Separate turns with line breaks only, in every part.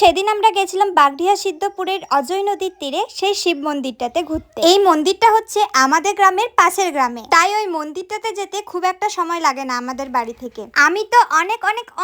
সেদিন আমরা গেছিলাম বাগডিহা সিদ্ধপুরের অজয় নদীর তীরে সেই শিব মন্দিরটাতে ঘুরতে। এই মন্দিরটা হচ্ছে আমাদের গ্রামের পাশের গ্রামে, তাই ওই মন্দিরটাতে যেতে খুব একটা সময় লাগে না আমাদের বাড়ি থেকে। আমি তো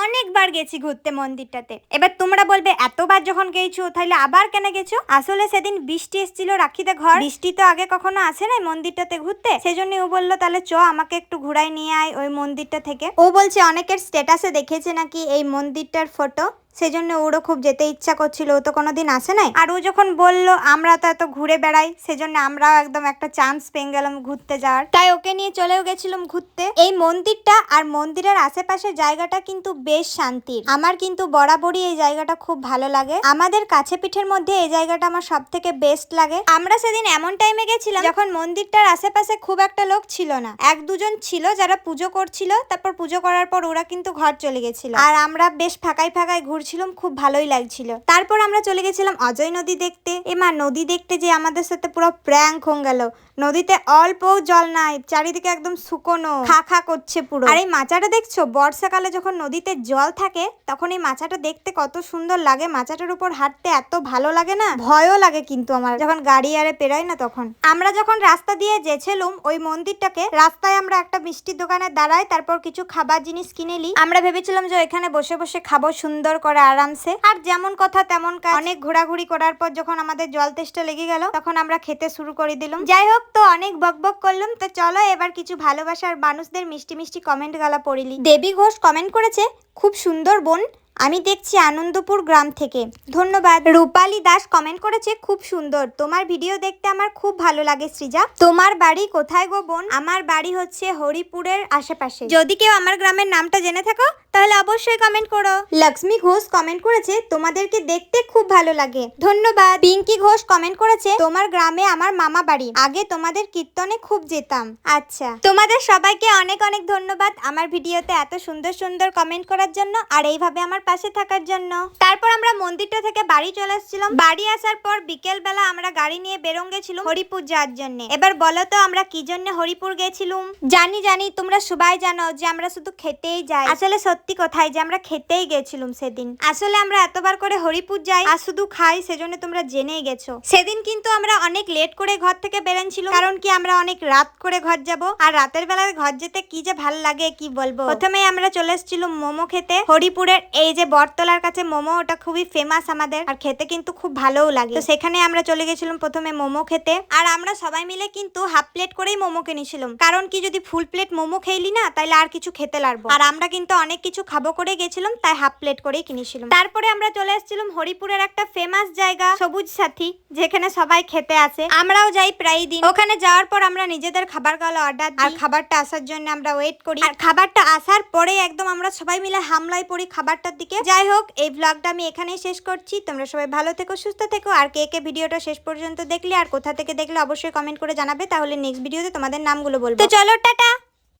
অনেকবার গেছি ঘুরতে মন্দিরটাতে। এবার তোমরা বলবে এতবার যখন গেছো তাহলে আবার কেন গেছো? আসলে সেদিন বৃষ্টি এসেছিল রাখিতে ঘর, বৃষ্টি তো আগে কখনো আসে নাই মন্দিরটাতে ঘুরতে, সেজন্য ও বললো তাহলে চ আমাকে একটু ঘুরাই নিয়ে আয় ওই মন্দিরটা থেকে। ও বলছে অনেকের স্ট্যাটাসে দেখেছে নাকি এই মন্দিরটার ফটো, সেজন্য ওরও খুব যেতে ইচ্ছা করছিল, ও তো কোনোদিন আসে নাই। আর ও যখন বললো আমরা তো এত ঘুরে বেড়াই, সেজন্য আমরাও একদম একটা চান্স পেয়ে গেলাম ঘুরতে যাওয়ার, তাই ওকে নিয়ে চলেও গেছিলাম ঘুরতে। এই মন্দিরটা আর মন্দিরের আশেপাশের জায়গাটা কিন্তু বেশ শান্তির। আমার কিন্তু বরাবরই এই জায়গাটা খুব ভালো লাগে। আমাদের কাছে পিঠের মধ্যে এই জায়গাটা আমার সব থেকে বেস্ট লাগে। আমরা সেদিন এমন টাইমে গেছিলাম যখন মন্দিরটার আশেপাশে খুব একটা লোক ছিল না, এক দুজন ছিল যারা পুজো করছিল, তারপর পুজো করার পর ওরা কিন্তু ঘর চলে গেছিল, আর আমরা বেশ ফাঁকায় ঘুরছিলাম, খুব ভালোই লাগছিল। তারপর আমরা চলে গেছিলাম অজয় নদী দেখতে। এমা নদী দেখতে যে আমাদের সাথে পুরো প্র্যাঙ্ক হয়ে গেল। নদীতে অল্প জল নাই, চারিদিকে একদম শুকনো, খা করছে পুরো। আর এই মাচাটা দেখছো, বর্ষাকালে যখন নদীতে জল থাকে তখন এই মাচাটা দেখতে কত সুন্দর লাগে। মাচাটার উপর হাঁটতে এত ভালো লাগে না, ভয়ও লাগে কিন্তু আমার যখন গাড়ি আরে পেরাই না তখন। আমরা যখন রাস্তা দিয়ে যেছিলাম ওই মন্দিরটাকে, রাস্তায় আমরা একটা মিষ্টির দোকানে দাঁড়াই, তারপর কিছু খাবার জিনিস কিনে নিই। আমরা ভেবেছিলাম যে এখানে বসে বসে খাবো সুন্দর করে আরামসে। আর যেমন কথা তেমন কাজ। অনেক ঘোরাঘুরি করার পর যখন আমাদের জল তেষ্টা লেগে গেল তখন আমরা খেতে শুরু করে দিলাম। যাই হোক, তো অনেক বকবক করলাম, তো চলো এবার কিছু ভালোবাসার মানুষদের মিষ্টি মিষ্টি কমেন্ট গালা পড়িলি। দেবী ঘোষ কমেন্ট করেছে, খুব সুন্দর বোন, আমি দেখছি আনন্দপুর গ্রাম থেকে, ধন্যবাদ। রূপালী দাস কমেন্ট করেছে, খুব সুন্দর, তোমার ভিডিও দেখতে আমার খুব ভালো লাগে সৃজা। তোমার বাড়ি কোথায় গো বোন? আমার বাড়ি হচ্ছে হরিপুরের আশেপাশে। যদি কেউ আমার গ্রামের নামটা জেনে থাকো তাহলে অবশ্যই কমেন্ট করো। লক্ষ্মী ঘোষ কমেন্ট করেছে, তোমাদেরকে দেখতে খুব ভালো লাগে, ধন্যবাদ। পিঙ্কি ঘোষ কমেন্ট করেছে, তোমার গ্রামে আমার মামা বাড়ি, আগে তোমাদের কীর্তনে খুব যেতাম। আচ্ছা, তোমাদের সবাইকে অনেক ধন্যবাদ আমার ভিডিওতে এত সুন্দর সুন্দর কমেন্ট করার জন্য আর এইভাবে আমার পাশে থাকার জন্য। তারপর আমরা মন্দিরটা থেকে বাড়ি চলে আসছিলাম। বাড়ি আসার পর বিকেল বেলা আমরা গাড়ি নিয়ে বেরোন গেছিলাম হরিপুর যাওয়ার জন্য। এবার বলো তো আমরা কি জন্য হরিপুর গেছিলাম? জানি তোমরা সবাই জানো যে আমরা শুধু খেতেই যাই। আসলে সত্যি কথাই যে আমরা খেতেই গেছিলাম সেদিন। আসলে আমরা এতবার করে হরিপুর যাই আর শুধু খাই, সেজন্য তোমরা জেনেই গেছো। সেদিন কিন্তু আমরা অনেক লেট করে ঘর থেকে বেরোচ্ছিলাম, কারণ কি আমরা অনেক রাত করে ঘর যাব, আর রাতের বেলায় ঘর যেতে কি যে ভালো লাগে কি বলবো। প্রথমেই আমরা চলে এসেছিলাম মোমো খেতে। হরিপুরের এই যে বটতলার কাছে মোমো, ওটা খুবই ফেমাস আমাদের, আর খেতে কিন্তু খুব ভালোও লাগে। তো সেখানে আমরা চলে গেছিলাম প্রথমে মোমো খেতে, আর আমরা সবাই মিলে কিন্তু হাফ প্লেট করেই মোমো কিনেছিলাম, কারণ কি যদি ফুল প্লেট মোমো খেইলি না তাইলে আর কিছু খেতে লাগবো, আর আমরা কিন্তু অনেক কিছু খাবো করে গেছিলাম, তাই হাফ প্লেট করেই কিনেছিলাম। তারপরে আমরা চলে এসেছিলাম হরিপুরের একটা ফেমাস জায়গা সবুজ সাথী, যেখানে সবাই খেতে আসে, আমরাও যাই প্রায় দিন। ওখানে যাওয়ার পর আমরা নিজেদের খাবারগুলো অর্ডার দিই, আর খাবারটা আসার জন্য আমরা ওয়েট করি, আর খাবারটা আসার পরে একদম আমরা সবাই মিলে হামলায় পড়ি খাবারটার দিকে। যাই হোক, এই ব্লগটা আমি এখানেই শেষ করছি। তোমরা সবাই ভালো থেকো, সুস্থ থেকো, আর কে কে ভিডিওটা শেষ পর্যন্ত দেখলে আর কোথা থেকে দেখলে অবশ্যই কমেন্ট করে জানাবে, তাহলে নেক্সট ভিডিওতে তোমাদের নামগুলো বলবো। তো চলো, টাটা।